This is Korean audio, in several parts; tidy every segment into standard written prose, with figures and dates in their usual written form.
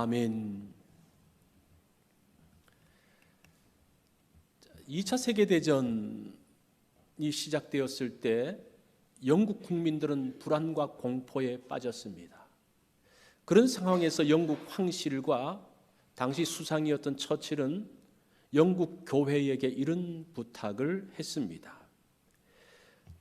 아멘. 2차 세계대전이 시작되었을 때 영국 국민들은 불안과 공포에 빠졌습니다. 그런 상황에서 영국 황실과 당시 수상이었던 처칠은 영국 교회에게 이런 부탁을 했습니다.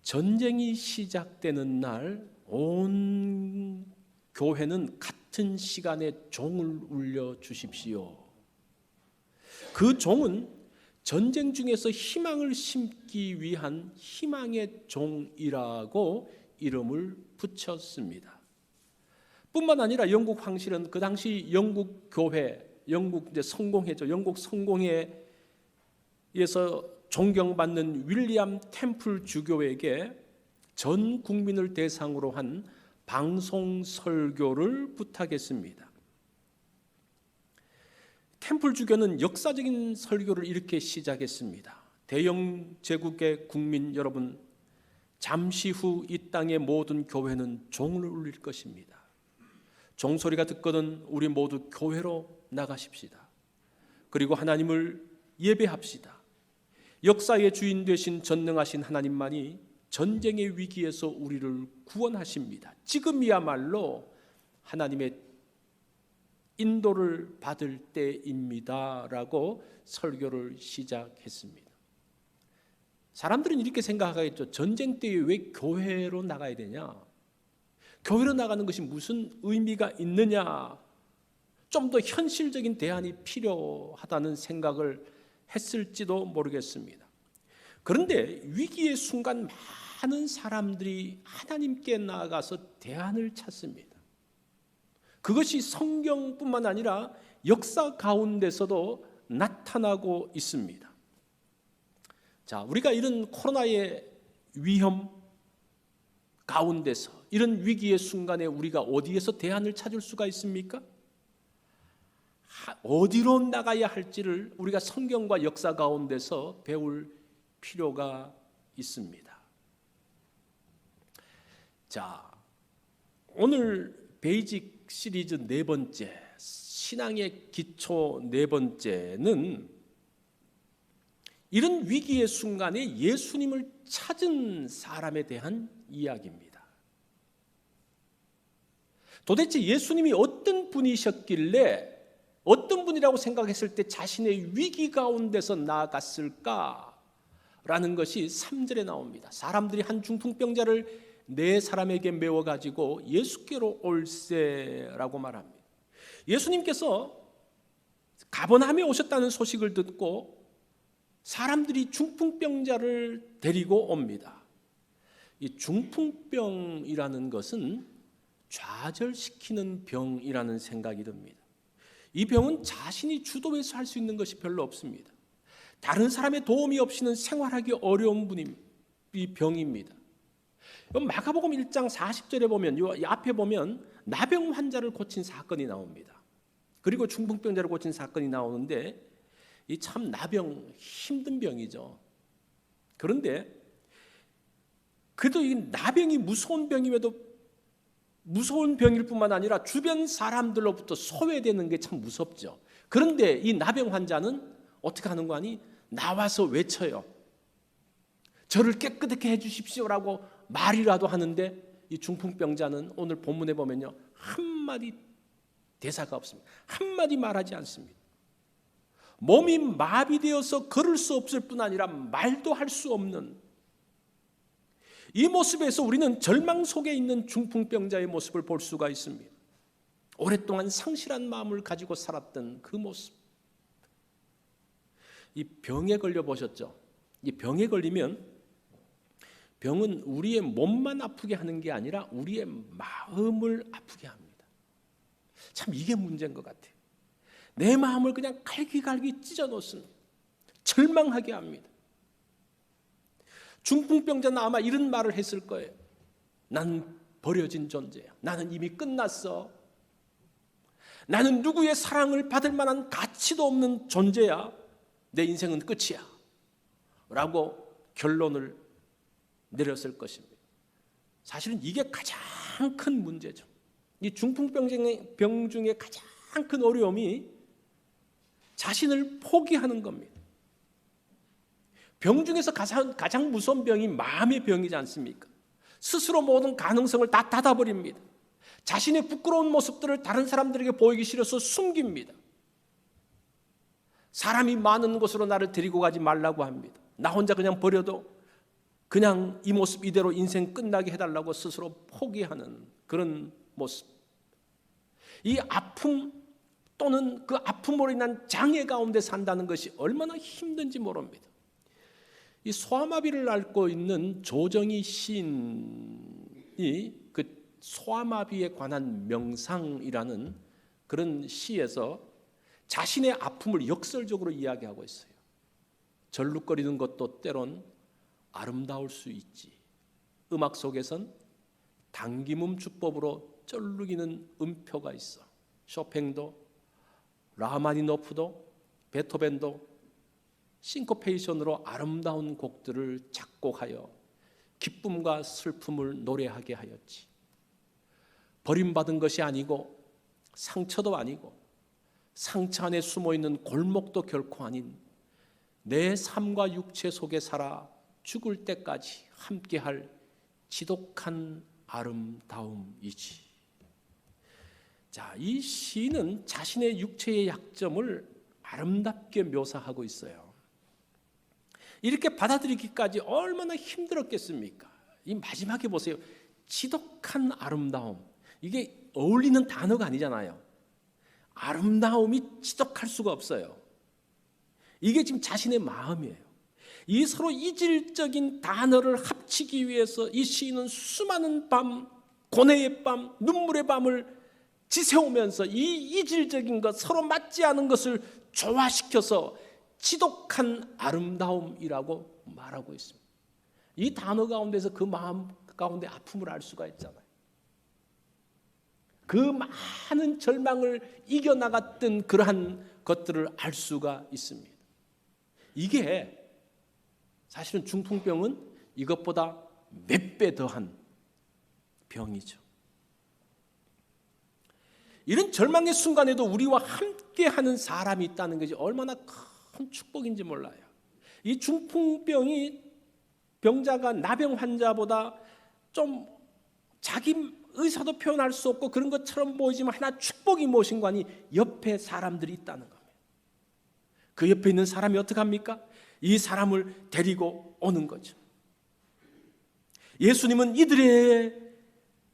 전쟁이 시작되는 날 온 교회는 같은 시간에 종을 울려 주십시오. 그 종은 전쟁 중에서 희망을 심기 위한 희망의 종이라고 이름을 붙였습니다. 뿐만 아니라 영국 황실은 그 당시 영국 교회, 영국 성공회죠. 영국 성공회에서 존경받는 윌리엄 템플 주교에게 전 국민을 대상으로 한 방송 설교를 부탁했습니다. 템플 주교는 역사적인 설교를 이렇게 시작했습니다. 대영 제국의 국민 여러분, 잠시 후 이 땅의 모든 교회는 종을 울릴 것입니다. 종소리가 듣거든 우리 모두 교회로 나가십시다. 그리고 하나님을 예배합시다. 역사의 주인 되신 전능하신 하나님만이 전쟁의 위기에서 우리를 구원하십니다. 지금이야말로 하나님의 인도를 받을 때입니다 라고 설교를 시작했습니다. 사람들은 이렇게 생각하겠죠. 전쟁 때에 왜 교회로 나가야 되냐? 교회로 나가는 것이 무슨 의미가 있느냐? 좀 더 현실적인 대안이 필요하다는 생각을 했을지도 모르겠습니다. 그런데 위기의 순간 많은 사람들이 하나님께 나아가서 대안을 찾습니다. 그것이 성경뿐만 아니라 역사 가운데서도 나타나고 있습니다. 자, 우리가 이런 코로나의 위험 가운데서 이런 위기의 순간에 우리가 어디에서 대안을 찾을 수가 있습니까? 어디로 나가야 할지를 우리가 성경과 역사 가운데서 배울 필요가 있습니다. 자, 오늘 베이직 시리즈 네 번째, 신앙의 기초 네 번째는 이런 위기의 순간에 예수님을 찾은 사람에 대한 이야기입니다. 도대체 예수님이 어떤 분이셨길래 어떤 분이라고 생각했을 때 자신의 위기 가운데서 나아갔을까라는 것이 3절에 나옵니다. 사람들이 한 중풍병자를 네 사람에게 메워가지고 예수께로 올세라고 말합니다. 예수님께서 가버나움에 오셨다는 소식을 듣고 사람들이 중풍병자를 데리고 옵니다. 이 중풍병이라는 것은 좌절시키는 병이라는 생각이 듭니다. 이 병은 자신이 주도해서 할 수 있는 것이 별로 없습니다. 다른 사람의 도움이 없이는 생활하기 어려운 이 병입니다. 마가복음 1장 40절에 보면 이 앞에 보면 나병 환자를 고친 사건이 나옵니다. 그리고 중풍병자를 고친 사건이 나오는데 이 참 나병 힘든 병이죠. 그런데 그래도 이 나병이 무서운 병임에도 무서운 병일 뿐만 아니라 주변 사람들로부터 소외되는 게 참 무섭죠. 그런데 이 나병 환자는 어떻게 하는 거 아니? 나와서 외쳐요. 저를 깨끗하게 해주십시오라고 말이라도 하는데 이 중풍병자는 오늘 본문에 보면요, 한마디 대사가 없습니다. 한마디 말하지 않습니다. 몸이 마비되어서 걸을 수 없을 뿐 아니라 말도 할 수 없는 이 모습에서 우리는 절망 속에 있는 중풍병자의 모습을 볼 수가 있습니다. 오랫동안 상실한 마음을 가지고 살았던 그 모습. 이 병에 걸려 보셨죠? 이 병에 걸리면 병은 우리의 몸만 아프게 하는 게 아니라 우리의 마음을 아프게 합니다. 참 이게 문제인 것 같아요. 내 마음을 그냥 갈기갈기 찢어 놓습니다. 절망하게 합니다. 중풍병자는 아마 이런 말을 했을 거예요. 난 버려진 존재야. 나는 이미 끝났어. 나는 누구의 사랑을 받을 만한 가치도 없는 존재야. 내 인생은 끝이야. 라고 결론을 내렸을 것입니다. 사실은 이게 가장 큰 문제죠. 이 중풍병 중에 가장 가장 큰 어려움이 자신을 포기하는 겁니다. 병 중에서 가장 무서운 병이 마음의 병이지 않습니까? 스스로 모든 가능성을 다 닫아버립니다. 자신의 부끄러운 모습들을 다른 사람들에게 보이기 싫어서 숨깁니다. 사람이 많은 곳으로 나를 데리고 가지 말라고 합니다. 나 혼자 그냥 버려도 그냥 이 모습 이대로 인생 끝나게 해달라고 스스로 포기하는 그런 모습. 이 아픔 또는 그 아픔으로 인한 장애 가운데 산다는 것이 얼마나 힘든지 모릅니다. 이 소아마비를 앓고 있는 조정희 시인이 그 소아마비에 관한 명상이라는 그런 시에서 자신의 아픔을 역설적으로 이야기하고 있어요. 절룩거리는 것도 때론 아름다울 수 있지. 음악 속에선 당김음 주법으로 쩔룩이는 음표가 있어. 쇼팽도 라흐마니노프도 베토벤도 싱코페이션으로 아름다운 곡들을 작곡하여 기쁨과 슬픔을 노래하게 하였지. 버림받은 것이 아니고 상처도 아니고 상처 안에 숨어있는 골목도 결코 아닌 내 삶과 육체 속에 살아 죽을 때까지 함께할 지독한 아름다움이지. 자, 이 시는 자신의 육체의 약점을 아름답게 묘사하고 있어요. 이렇게 받아들이기까지 얼마나 힘들었겠습니까? 이 마지막에 보세요. 지독한 아름다움. 이게 어울리는 단어가 아니잖아요. 아름다움이 지독할 수가 없어요. 이게 지금 자신의 마음이에요. 이 서로 이질적인 단어를 합치기 위해서 이 시인은 수많은 밤, 고뇌의 밤, 눈물의 밤을 지새우면서 이 이질적인 것, 서로 맞지 않은 것을 조화시켜서 지독한 아름다움이라고 말하고 있습니다. 이 단어 가운데서 그 마음 가운데 아픔을 알 수가 있잖아요. 그 많은 절망을 이겨나갔던 그러한 것들을 알 수가 있습니다. 이게 사실은 중풍병은 이것보다 몇 배 더한 병이죠. 이런 절망의 순간에도 우리와 함께하는 사람이 있다는 것이 얼마나 큰 축복인지 몰라요. 이 중풍병이 병자가 나병 환자보다 좀 자기 의사도 표현할 수 없고 그런 것처럼 보이지만 하나 축복이 무엇인 거 아니 옆에 사람들이 있다는 겁니다. 그 옆에 있는 사람이 어떻게 합니까? 이 사람을 데리고 오는 거죠. 예수님은 이들의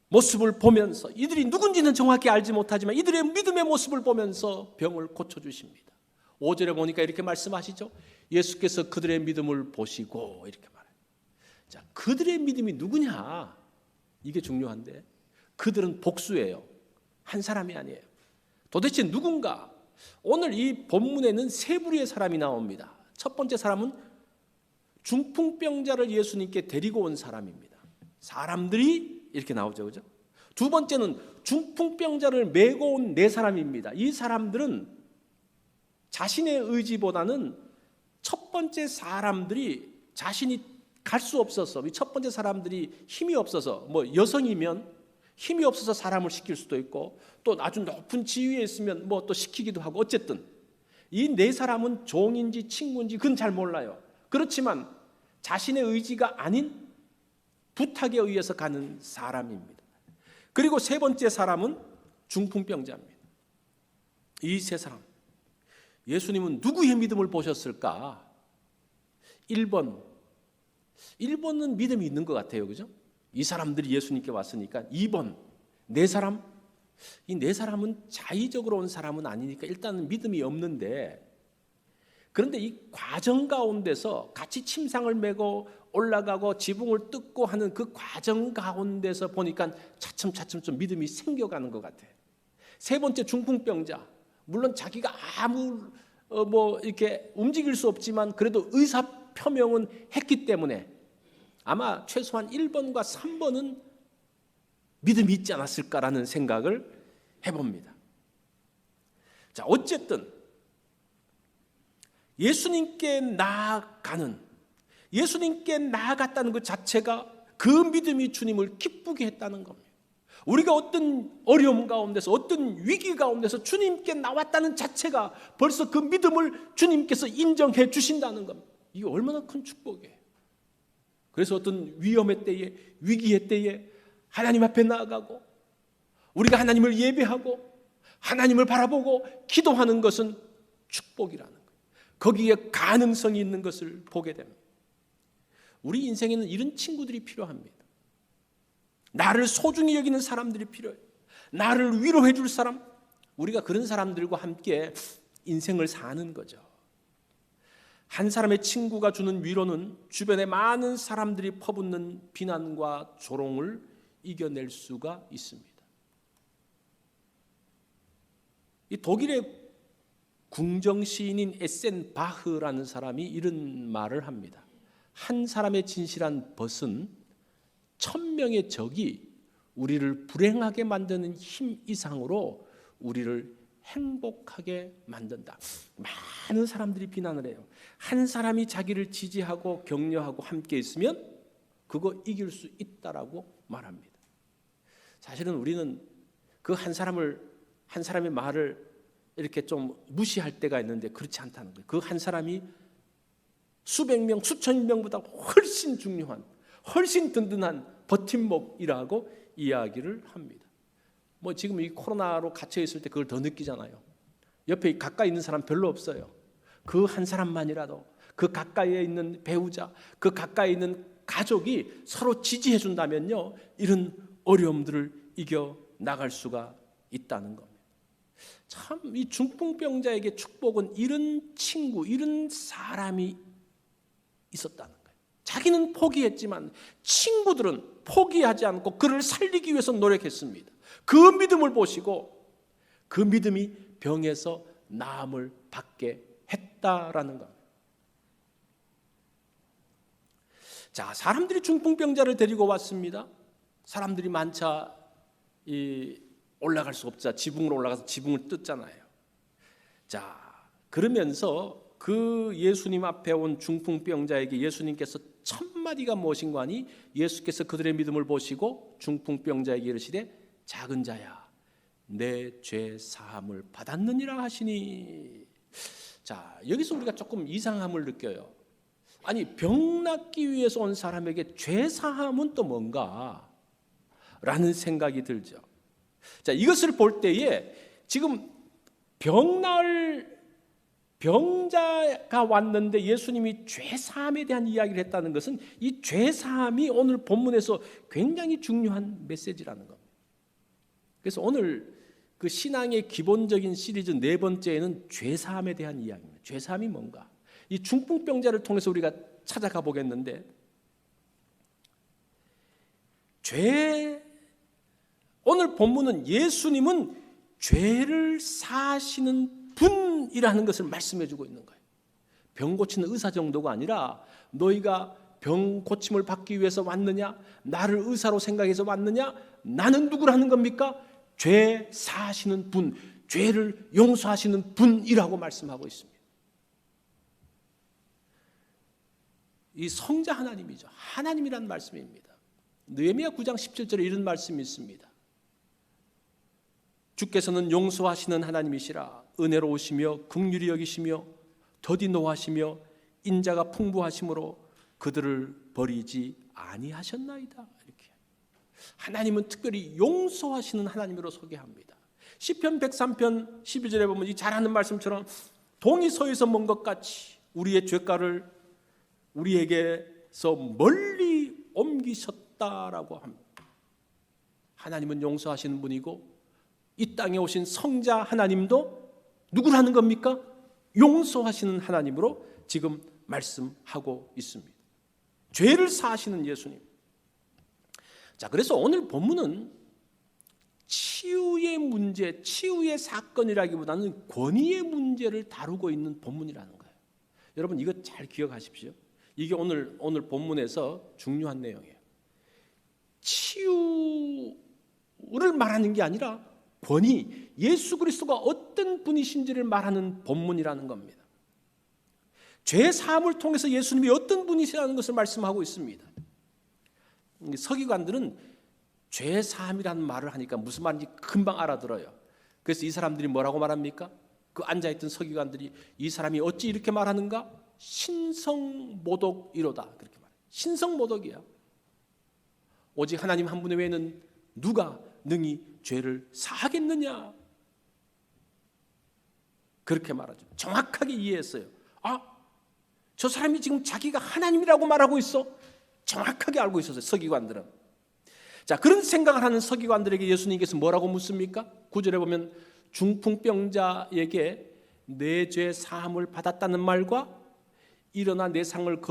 모습을 보면서 이들이 누군지는 정확히 알지 못하지만 이들의 믿음의 모습을 보면서 병을 고쳐주십니다. 5절에 보니까 이렇게 말씀하시죠. 예수께서 그들의 믿음을 보시고 이렇게 말해요. 자, 그들의 믿음이 누구냐? 이게 중요한데 그들은 복수예요. 한 사람이 아니에요. 도대체 누군가? 오늘 이 본문에는 세 부류의 사람이 나옵니다. 첫 번째 사람은 중풍병자를 예수님께 데리고 온 사람입니다. 사람들이 이렇게 나오죠, 그죠? 두 번째는 중풍병자를 메고 온 네 사람입니다. 이 사람들은 자신의 의지보다는 첫 번째 사람들이 자신이 갈 수 없어서, 첫 번째 사람들이 힘이 없어서, 뭐 여성이면 힘이 없어서 사람을 시킬 수도 있고, 또 아주 높은 지위에 있으면 뭐 또 시키기도 하고, 어쨌든 이 네 사람은 종인지 친구인지 그건 잘 몰라요. 그렇지만 자신의 의지가 아닌 부탁에 의해서 가는 사람입니다. 그리고 세 번째 사람은 중풍병자입니다. 이 세 사람, 예수님은 누구의 믿음을 보셨을까? 1번은 믿음이 있는 것 같아요, 그죠? 이 사람들이 예수님께 왔으니까. 2번, 네 사람, 이 네 사람은 자의적으로 온 사람은 아니니까 일단은 믿음이 없는데, 그런데 이 과정 가운데서 같이 침상을 메고 올라가고 지붕을 뜯고 하는 그 과정 가운데서 보니까 차츰차츰 좀 믿음이 생겨가는 것 같아요. 세 번째 중풍병자, 물론 자기가 아무 이렇게 움직일 수 없지만 그래도 의사 표명은 했기 때문에 아마 최소한 1번과 3번은 믿음이 있지 않았을까라는 생각을 해봅니다. 자, 어쨌든 예수님께 나아갔다는 것 자체가 그 믿음이 주님을 기쁘게 했다는 겁니다. 우리가 어떤 어려움 가운데서 어떤 위기 가운데서 주님께 나왔다는 자체가 벌써 그 믿음을 주님께서 인정해 주신다는 겁니다. 이게 얼마나 큰 축복이에요. 그래서 어떤 위험의 때에, 위기의 때에 하나님 앞에 나아가고 우리가 하나님을 예배하고 하나님을 바라보고 기도하는 것은 축복이라는 거예요. 거기에 가능성이 있는 것을 보게 됩니다. 우리 인생에는 이런 친구들이 필요합니다. 나를 소중히 여기는 사람들이 필요해요. 나를 위로해 줄 사람, 우리가 그런 사람들과 함께 인생을 사는 거죠. 한 사람의 친구가 주는 위로는 주변에 많은 사람들이 퍼붓는 비난과 조롱을 이겨낼 수가 있습니다. 이 독일의 궁정시인인 에센바흐라는 사람이 이런 말을 합니다. 한 사람의 진실한 벗은 1000명의 적이 우리를 불행하게 만드는 힘 이상으로 우리를 행복하게 만든다. 많은 사람들이 비난을 해요. 한 사람이 자기를 지지하고 격려하고 함께 있으면 그거 이길 수 있다라고 말합니다. 사실은 우리는 그 한 사람의 말을 이렇게 좀 무시할 때가 있는데 그렇지 않다는 거예요. 그 한 사람이 수백 명, 수천 명보다 훨씬 중요한, 훨씬 든든한 버팀목이라고 이야기를 합니다. 뭐 지금 이 코로나로 갇혀 있을 때 그걸 더 느끼잖아요. 옆에 가까이 있는 사람 별로 없어요. 그 한 사람만이라도 그 가까이에 있는 배우자, 그 가까이 있는 가족이 서로 지지해 준다면요, 이런 어려움들을 이겨 나갈 수가 있다는 겁니다. 참 이 중풍병자에게 축복은 이런 친구, 이런 사람이 있었다는 거예요. 자기는 포기했지만 친구들은 포기하지 않고 그를 살리기 위해서 노력했습니다. 그 믿음을 보시고 그 믿음이 병에서 나음을 받게 했다라는 겁니다. 자, 사람들이 중풍병자를 데리고 왔습니다. 사람들이 많자 올라갈 수 없자 지붕으로 올라가서 지붕을 뜯잖아요. 자, 그러면서 그 예수님 앞에 온 중풍병자에게 예수님께서 첫 마디가 무엇인가 하니 예수께서 그들의 믿음을 보시고 중풍병자에게 이르시되 작은 자야 내 죄 사함을 받았느니라 하시니. 자, 여기서 우리가 조금 이상함을 느껴요. 아니, 병 낫기 위해서 온 사람에게 죄 사함은 또 뭔가? 라는 생각이 들죠. 자, 이것을 볼 때에 지금 병자가 왔는데 예수님이 죄사함에 대한 이야기를 했다는 것은 이 죄사함이 오늘 본문에서 굉장히 중요한 메시지라는 겁니다. 그래서 오늘 그 신앙의 기본적인 시리즈 4번째에는 죄사함에 대한 이야기입니다. 죄사함이 뭔가? 이 중풍병자를 통해서 우리가 찾아가 보겠는데, 오늘 본문은 예수님은 죄를 사하시는 분이라는 것을 말씀해 주고 있는 거예요. 병 고치는 의사 정도가 아니라 너희가 병 고침을 받기 위해서 왔느냐? 나를 의사로 생각해서 왔느냐? 나는 누구라는 겁니까? 죄 사하시는 분, 죄를 용서하시는 분이라고 말씀하고 있습니다. 이 성자 하나님이죠. 하나님이라는 말씀입니다. 느헤미야 9장 17절에 이런 말씀이 있습니다. 주께서는 용서하시는 하나님이시라. 은혜로우시며 긍휼히 여기시며 더디 노하시며 인자가 풍부하심으로 그들을 버리지 아니하셨나이다. 이렇게 하나님은 특별히 용서하시는 하나님으로 소개합니다. 시편 103편 12절에 보면 이 잘하는 말씀처럼 동이 서에서 먼 것 같이 우리의 죄가를 우리에게서 멀리 옮기셨다라고 합니다. 하나님은 용서하시는 분이고 이 땅에 오신 성자 하나님도 누구라는 겁니까? 용서하시는 하나님으로 지금 말씀하고 있습니다. 죄를 사하시는 예수님. 자, 그래서 오늘 본문은 치유의 문제, 치유의 사건이라기보다는 권위의 문제를 다루고 있는 본문이라는 거예요. 여러분 이거 잘 기억하십시오. 이게 오늘 본문에서 중요한 내용이에요. 치유를 말하는 게 아니라 권위, 예수 그리스도가 어떤 분이신지를 말하는 본문이라는 겁니다. 죄 사함을 통해서 예수님이 어떤 분이시라는 것을 말씀하고 있습니다. 서기관들은 죄 사함이라는 말을 하니까 무슨 말인지 금방 알아들어요. 그래서 이 사람들이 뭐라고 말합니까? 그 앉아있던 서기관들이 이 사람이 어찌 이렇게 말하는가? 신성모독이로다. 그렇게 말해요. 신성모독이야. 오직 하나님 한 분 외에는 누가 능히 죄를 사하겠느냐? 그렇게 말하죠. 정확하게 이해했어요. 저 사람이 지금 자기가 하나님이라고 말하고 있어. 정확하게 알고 있었어요. 서기관들은. 자, 그런 생각을 하는 서기관들에게 예수님께서 뭐라고 묻습니까? 9절에 보면 중풍병자에게 내 죄 사함을 받았다는 말과 일어나 내 상을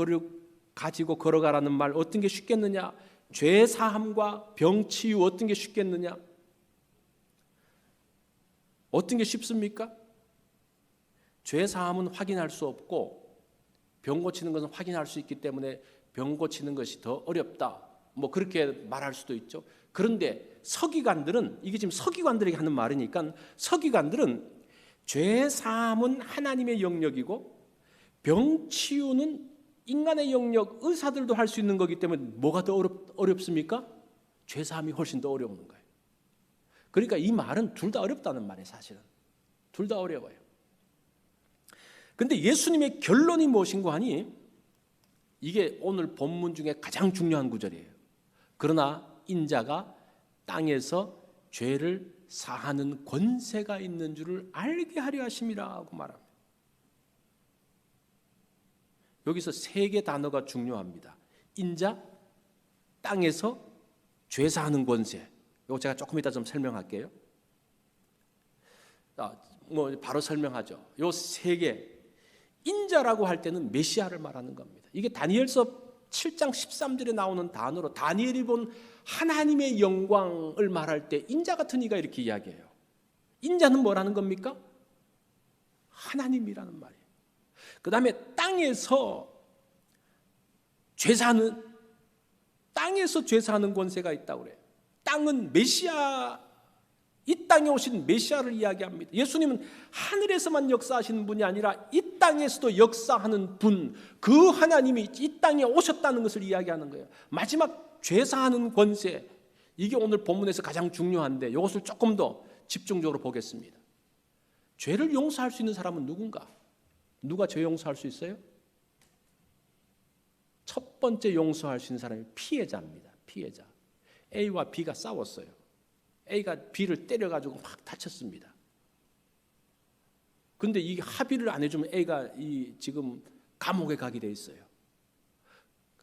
가지고 걸어가라는 말 어떤 게 쉽겠느냐? 죄 사함과 병 치유 어떤 게 쉽겠느냐? 어떤 게 쉽습니까? 죄 사함은 확인할 수 없고 병 고치는 것은 확인할 수 있기 때문에 병 고치는 것이 더 어렵다. 뭐 그렇게 말할 수도 있죠. 그런데 서기관들은, 이게 지금 서기관들에게 하는 말이니까, 서기관들은 죄 사함은 하나님의 영역이고 병 치유는 인간의 영역, 의사들도 할 수 있는 거기 때문에 뭐가 더 어렵습니까? 죄 사함이 훨씬 더 어려운 거예요. 그러니까 이 말은 둘 다 어렵다는 말이에요. 사실은 둘 다 어려워요. 근데 예수님의 결론이 무엇인고 하니, 이게 오늘 본문 중에 가장 중요한 구절이에요. 그러나 인자가 땅에서 죄를 사하는 권세가 있는 줄을 알게 하려 하심이라고 말합니다. 여기서 세 개 단어가 중요합니다. 인자, 땅에서 죄 사하는 권세. 이거 제가 조금 이따 좀 설명할게요. 바로 설명하죠. 요 세 개. 인자라고 할 때는 메시아를 말하는 겁니다. 이게 다니엘서 7장 13절에 나오는 단어로 다니엘이 본 하나님의 영광을 말할 때 인자 같은 이가 이렇게 이야기해요. 인자는 뭐라는 겁니까? 하나님이라는 말이에요. 그 다음에 땅에서 죄 사는 권세가 있다고 그래요. 땅은 메시아, 이 땅에 오신 메시아를 이야기합니다. 예수님은 하늘에서만 역사하시는 분이 아니라 이 땅에서도 역사하는 분, 그 하나님이 이 땅에 오셨다는 것을 이야기하는 거예요. 마지막 죄사하는 권세, 이게 오늘 본문에서 가장 중요한데 이것을 조금 더 집중적으로 보겠습니다. 죄를 용서할 수 있는 사람은 누군가? 누가 죄 용서할 수 있어요? 첫 번째 용서할 수 있는 사람이 피해자입니다. 피해자. A와 B가 싸웠어요. A가 B를 때려가지고 막 다쳤습니다. 근데 이 합의를 안 해주면 A가 지금 감옥에 가게 돼 있어요.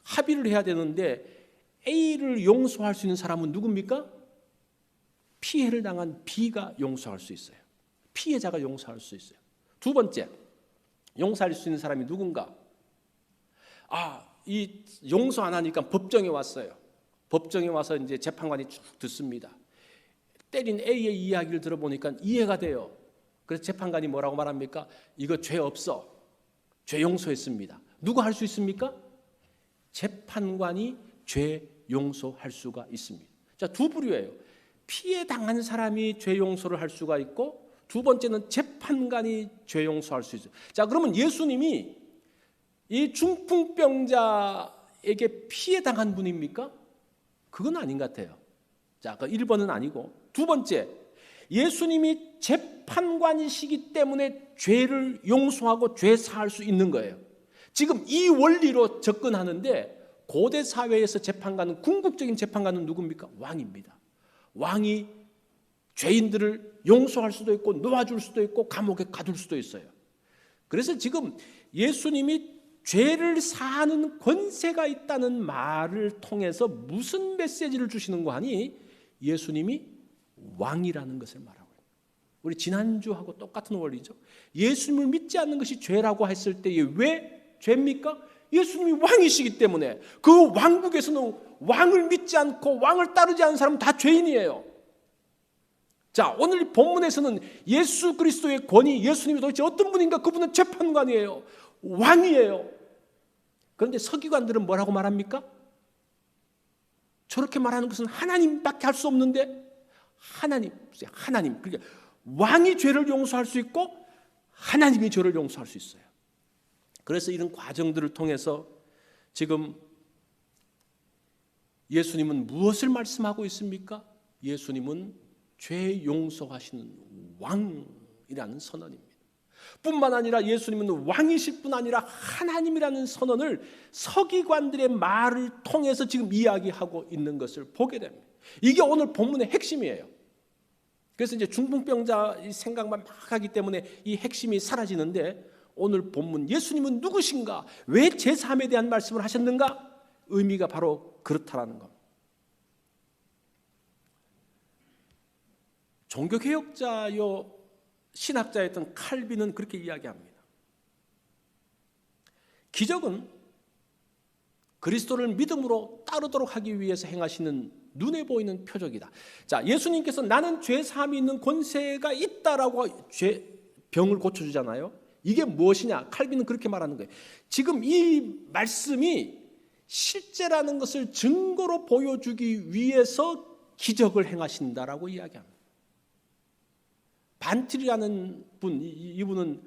합의를 해야 되는데 A를 용서할 수 있는 사람은 누굽니까? 피해를 당한 B가 용서할 수 있어요. 피해자가 용서할 수 있어요. 두 번째, 용서할 수 있는 사람이 누군가? 이 용서 안 하니까 법정에 왔어요. 법정에 와서 이제 재판관이 쭉 듣습니다. 때린 A의 이야기를 들어보니까 이해가 돼요. 그래서 재판관이 뭐라고 말합니까? 이거 죄 없어. 죄 용서했습니다. 누가 할 수 있습니까? 재판관이 죄 용서할 수가 있습니다. 자, 두 부류예요. 피해 당한 사람이 죄 용서를 할 수가 있고, 두 번째는 재판관이 죄 용서할 수 있어요. 자, 그러면 예수님이 이 중풍병자에게 피해 당한 분입니까? 그건 아닌 것 같아요. 자, 그 1번은 아니고, 두 번째, 예수님이 재판관이시기 때문에 죄를 용서하고 죄 사할 수 있는 거예요. 지금 이 원리로 접근하는데, 고대 사회에서 재판관은, 궁극적인 재판관은 누굽니까? 왕입니다. 왕이 죄인들을 용서할 수도 있고 놓아줄 수도 있고 감옥에 가둘 수도 있어요. 그래서 지금 예수님이 죄를 사하는 권세가 있다는 말을 통해서 무슨 메시지를 주시는가 하니, 예수님이 왕이라는 것을 말하고 있습니다. 우리 지난주하고 똑같은 원리죠. 예수님을 믿지 않는 것이 죄라고 했을 때 왜 죄입니까? 예수님이 왕이시기 때문에. 그 왕국에서는 왕을 믿지 않고 왕을 따르지 않는 사람은 다 죄인이에요. 자, 오늘 본문에서는 예수 그리스도의 권위, 예수님이 도대체 어떤 분인가? 그분은 재판관이에요. 왕이에요. 그런데 서기관들은 뭐라고 말합니까? 저렇게 말하는 것은 하나님밖에 할 수 없는데, 하나님. 그러니까 왕이 죄를 용서할 수 있고 하나님이 죄를 용서할 수 있어요. 그래서 이런 과정들을 통해서 지금 예수님은 무엇을 말씀하고 있습니까? 예수님은 죄 용서하시는 왕이라는 선언입니다. 뿐만 아니라 예수님은 왕이실 뿐 아니라 하나님이라는 선언을 서기관들의 말을 통해서 지금 이야기하고 있는 것을 보게 됩니다. 이게 오늘 본문의 핵심이에요. 그래서 이제 중풍병자 생각만 막 하기 때문에 이 핵심이 사라지는데, 오늘 본문 예수님은 누구신가? 왜 제3에 대한 말씀을 하셨는가? 의미가 바로 그렇다라는 겁니다. 종교개혁자요 신학자였던 칼빈은 그렇게 이야기합니다. 기적은 그리스도를 믿음으로 따르도록 하기 위해서 행하시는 눈에 보이는 표적이다. 자, 예수님께서 나는 죄 사함이 있는 권세가 있다라고 병을 고쳐주잖아요. 이게 무엇이냐? 칼빈은 그렇게 말하는 거예요. 지금 이 말씀이 실제라는 것을 증거로 보여주기 위해서 기적을 행하신다라고 이야기합니다. 반틸이라는 분, 이분은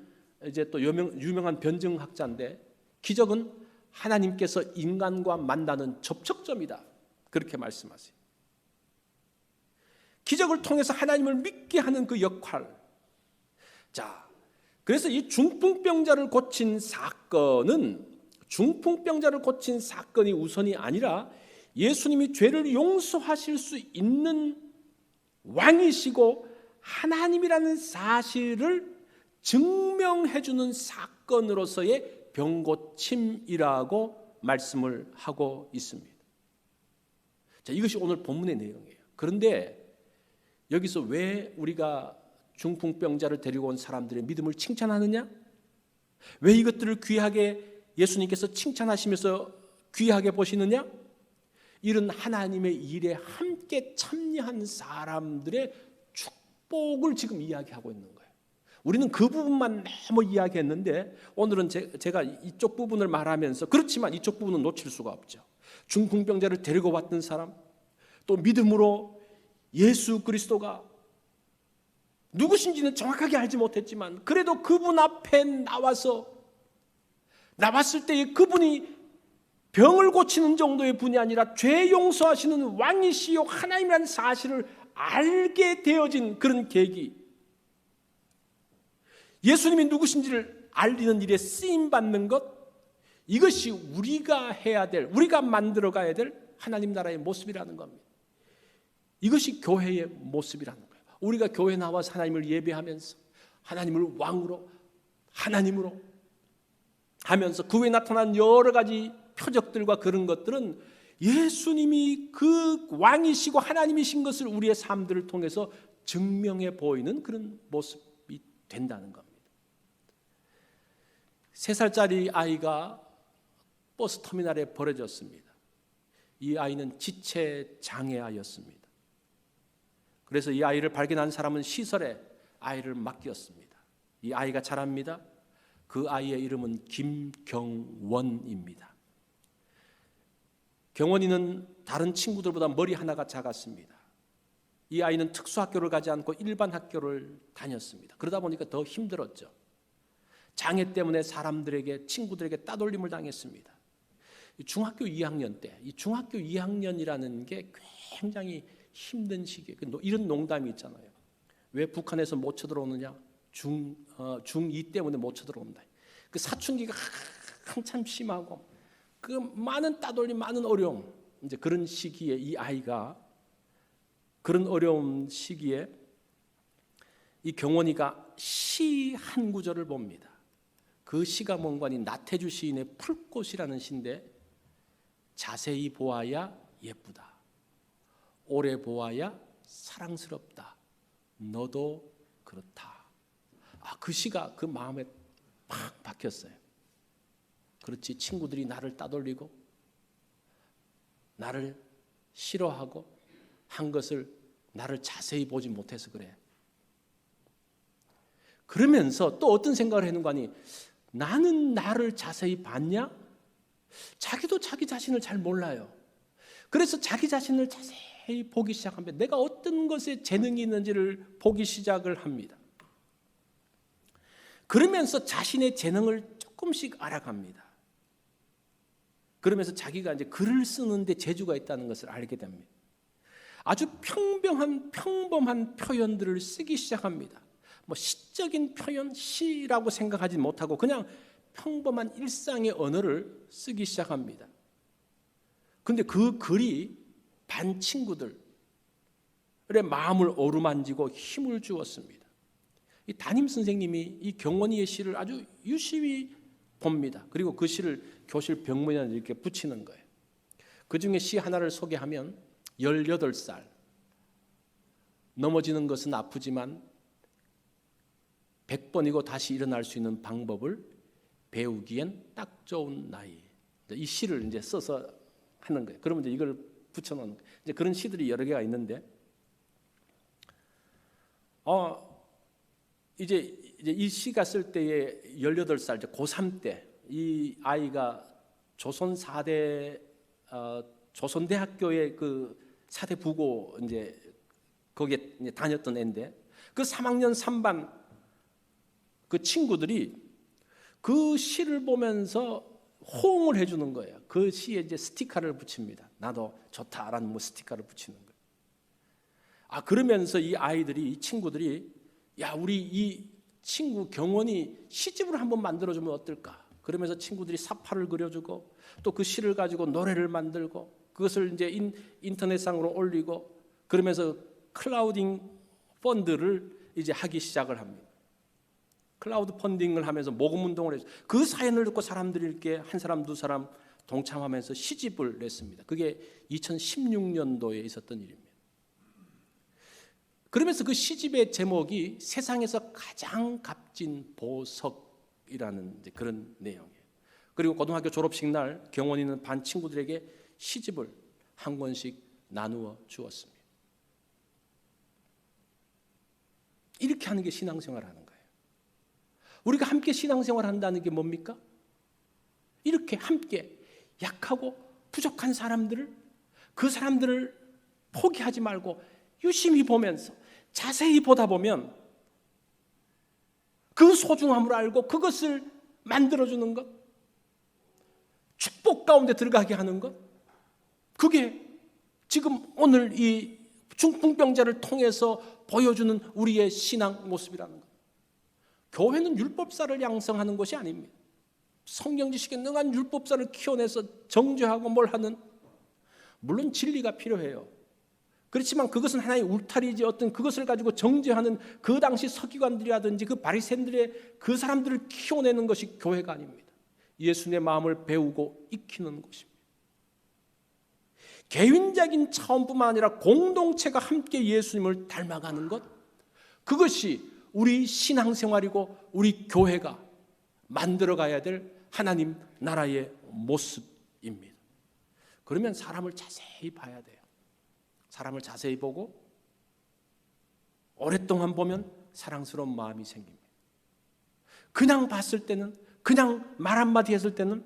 이제 또 유명한 변증학자인데, 기적은 하나님께서 인간과 만나는 접촉점이다, 그렇게 말씀하세요. 기적을 통해서 하나님을 믿게 하는 그 역할. 자, 그래서 이 중풍병자를 고친 사건이 우선이 아니라 예수님이 죄를 용서하실 수 있는 왕이시고 하나님이라는 사실을 증명해주는 사건으로서의 병고침이라고 말씀을 하고 있습니다. 자, 이것이 오늘 본문의 내용이에요. 그런데 여기서 왜 우리가 중풍병자를 데리고 온 사람들의 믿음을 칭찬하느냐? 왜 이것들을 귀하게 예수님께서 칭찬하시면서 귀하게 보시느냐? 이런 하나님의 일에 함께 참여한 사람들의 축복을 지금 이야기하고 있는 거예요. 우리는 그 부분만 너무 이야기했는데, 오늘은 제가 이쪽 부분을 말하면서, 그렇지만 이쪽 부분은 놓칠 수가 없죠. 중풍병자를 데리고 왔던 사람, 또 믿음으로 예수 그리스도가 누구신지는 정확하게 알지 못했지만 그래도 그분 앞에 나왔을 때에 그분이 병을 고치는 정도의 분이 아니라 죄 용서하시는 왕이시요 하나님이라는 사실을 알게 되어진 그런 계기, 예수님이 누구신지를 알리는 일에 쓰임받는 것, 이것이 우리가 해야 될, 우리가 만들어가야 될 하나님 나라의 모습이라는 겁니다. 이것이 교회의 모습이라는 거예요. 우리가 교회 나와서 하나님을 예배하면서 하나님을 왕으로, 하나님으로 하면서 그 외에 나타난 여러 가지 표적들과 그런 것들은 예수님이 그 왕이시고 하나님이신 것을 우리의 삶들을 통해서 증명해 보이는 그런 모습이 된다는 겁니다. 3살짜리 아이가 버스터미널에 버려졌습니다. 이 아이는 지체장애아였습니다. 그래서 이 아이를 발견한 사람은 시설에 아이를 맡겼습니다. 이 아이가 자랍니다. 그 아이의 이름은 김경원입니다. 경원이는 다른 친구들보다 머리 하나가 작았습니다. 이 아이는 특수학교를 가지 않고 일반 학교를 다녔습니다. 그러다 보니까 더 힘들었죠. 장애 때문에 사람들에게, 친구들에게 따돌림을 당했습니다. 중학교 2학년 때, 이 중학교 2학년이라는 게 굉장히 힘든 시기에 이런 농담이 있잖아요. 왜 북한에서 못 쳐들어오느냐? 중2 때문에 못 쳐들어온다. 그 사춘기가 한참 심하고 그 많은 따돌림, 많은 어려움, 이제 그런 시기에 이 아이가, 그런 어려운 시기에 이 경원이가 시 한 구절을 봅니다. 그 시가 뭔가니 나태주 시인의 풀꽃이라는 시인데, 자세히 보아야 예쁘다, 오래 보아야 사랑스럽다, 너도 그렇다. 그 시가 그 마음에 팍 박혔어요. 그렇지, 친구들이 나를 따돌리고 나를 싫어하고 한 것을 나를 자세히 보지 못해서 그래. 그러면서 또 어떤 생각을 하는 거 아니? 나는 나를 자세히 봤냐? 자기도 자기 자신을 잘 몰라요. 그래서 자기 자신을 자세히 보기 시작합니다. 내가 어떤 것에 재능이 있는지를 보기 시작을 합니다. 그러면서 자신의 재능을 조금씩 알아갑니다. 그러면서 자기가 이제 글을 쓰는데 재주가 있다는 것을 알게 됩니다. 아주 평범한 표현들을 쓰기 시작합니다. 뭐 시적인 표현, 시라고 생각하지 못하고 그냥 평범한 일상의 언어를 쓰기 시작합니다. 그런데 그 글이 반 친구들의 마음을 어루만지고 힘을 주었습니다. 이 담임 선생님이 이 경원이의 시를 아주 유심히 봅니다. 그리고 그 시를 교실 벽면에 이렇게 붙이는 거예요. 그 중에 시 하나를 소개하면 18살, 넘어지는 것은 아프지만 100번이고 다시 일어날 수 있는 방법을 배우기엔 딱 좋은 나이. 이 시를 이제 써서 하는 거예요. 그러면 이제 이걸 붙여놓는 거예요. 이제 그런 시들이 여러 개가 있는데, 이제 이 시가 쓸 때에 18살, 이제 고3 때 이 아이가 조선 4대 조선대학교의 그 4대 부고 이제 거기에 이제 다녔던 애인데, 그 3학년 3반 그 친구들이 그 시를 보면서 호응을 해주는 거예요. 그 시에 이제 스티커를 붙입니다. 나도 좋다라는 뭐 스티커를 붙이는 거예요. 그러면서 이 아이들이, 이 친구들이, 야, 우리 이 친구 경원이 시집을 한번 만들어주면 어떨까? 그러면서 친구들이 사파를 그려주고 또 그 시를 가지고 노래를 만들고 그것을 이제 인터넷상으로 올리고 그러면서 클라우딩 펀드를 이제 하기 시작을 합니다. 클라우드 펀딩을 하면서 모금 운동을 해서 그 사연을 듣고 사람들이 이렇게 한 사람 두 사람 동참하면서 시집을 냈습니다. 그게 2016년도에 있었던 일입니다. 그러면서 그 시집의 제목이 세상에서 가장 값진 보석이라는 이제 그런 내용이에요. 그리고 고등학교 졸업식 날 경원이는 반 친구들에게 시집을 한 권씩 나누어 주었습니다. 이렇게 하는 게 신앙생활 하는 거예요. 우리가 함께 신앙생활 한다는 게 뭡니까? 이렇게 함께 약하고 부족한 사람들을, 그 사람들을 포기하지 말고 유심히 보면서 자세히 보다 보면 그 소중함을 알고 그것을 만들어주는 것, 축복 가운데 들어가게 하는 것, 그게 지금 오늘 이 중풍병자를 통해서 보여주는 우리의 신앙 모습이라는 것. 교회는 율법사를 양성하는 것이 아닙니다. 성경 지식에 능한 율법사를 키워내서 정죄하고 뭘 하는, 물론 진리가 필요해요. 그렇지만 그것은 하나의 울타리지, 어떤 그것을 가지고 정죄하는 그 당시 서기관들이라든지 그 바리새인들의 그 사람들을 키워내는 것이 교회가 아닙니다. 예수님의 마음을 배우고 익히는 것입니다. 개인적인 차원뿐만 아니라 공동체가 함께 예수님을 닮아가는 것, 그것이 우리 신앙생활이고 우리 교회가 만들어가야 될 하나님 나라의 모습입니다. 그러면 사람을 자세히 봐야 돼요. 사람을 자세히 보고 오랫동안 보면 사랑스러운 마음이 생깁니다. 그냥 봤을 때는, 그냥 말 한마디 했을 때는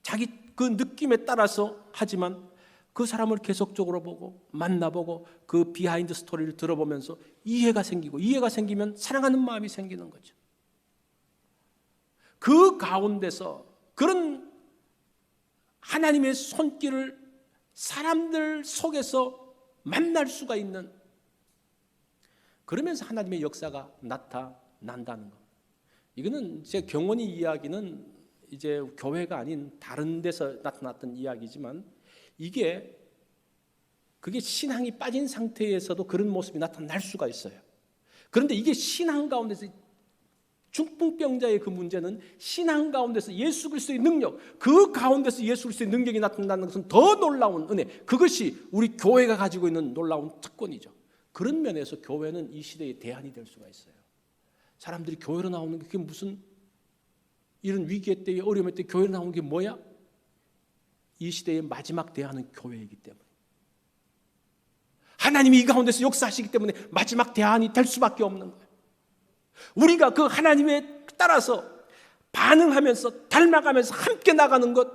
자기 그 느낌에 따라서 하지만 그 사람을 계속적으로 보고 만나보고 그 비하인드 스토리를 들어보면서 이해가 생기고, 이해가 생기면 사랑하는 마음이 생기는 거죠. 그 가운데서 그런 하나님의 손길을 사람들 속에서 만날 수가 있는, 그러면서 하나님의 역사가 나타난다는 것. 이거는 제 경원이 이야기는 이제 교회가 아닌 다른 데서 나타났던 이야기지만, 그게 신앙이 빠진 상태에서도 그런 모습이 나타날 수가 있어요. 그런데 이게 신앙 가운데서, 중풍병자의 그 문제는 신앙 가운데서 예수 그리스도의 능력, 그 가운데서 예수 그리스도의 능력이 나타난다는 것은 더 놀라운 은혜, 그것이 우리 교회가 가지고 있는 놀라운 특권이죠. 그런 면에서 교회는 이 시대의 대안이 될 수가 있어요. 사람들이 교회로 나오는 게 그게 무슨, 이런 위기의 때에, 어려움의 때 교회로 나오는 게 뭐야? 이 시대의 마지막 대안은 교회이기 때문에, 하나님이 이 가운데서 역사하시기 때문에 마지막 대안이 될 수밖에 없는 거예요. 우리가 그 하나님에 따라서 반응하면서 닮아가면서 함께 나가는 것,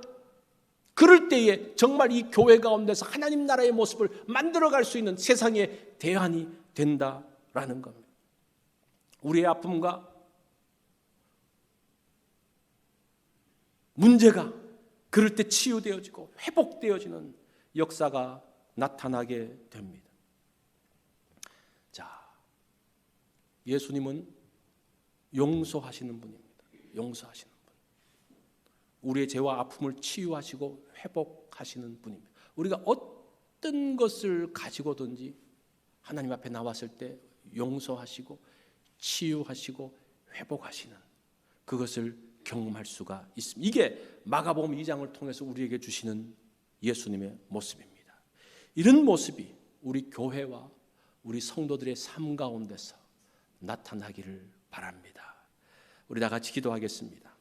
그럴 때에 정말 이 교회 가운데서 하나님 나라의 모습을 만들어갈 수 있는 세상의 대안이 된다라는 겁니다. 우리의 아픔과 문제가 그럴 때 치유되어지고 회복되어지는 역사가 나타나게 됩니다. 자, 예수님은 용서하시는 분입니다. 용서하시는 분. 우리의 죄와 아픔을 치유하시고 회복하시는 분입니다. 우리가 어떤 것을 가지고든지 하나님 앞에 나왔을 때 용서하시고 치유하시고 회복하시는 그것을 경험할 수가 있습니다. 이게 마가복음 2장을 통해서 우리에게 주시는 예수님의 모습입니다. 이런 모습이 우리 교회와 우리 성도들의 삶 가운데서 나타나기를 바랍니다. 우리 다 같이 기도하겠습니다.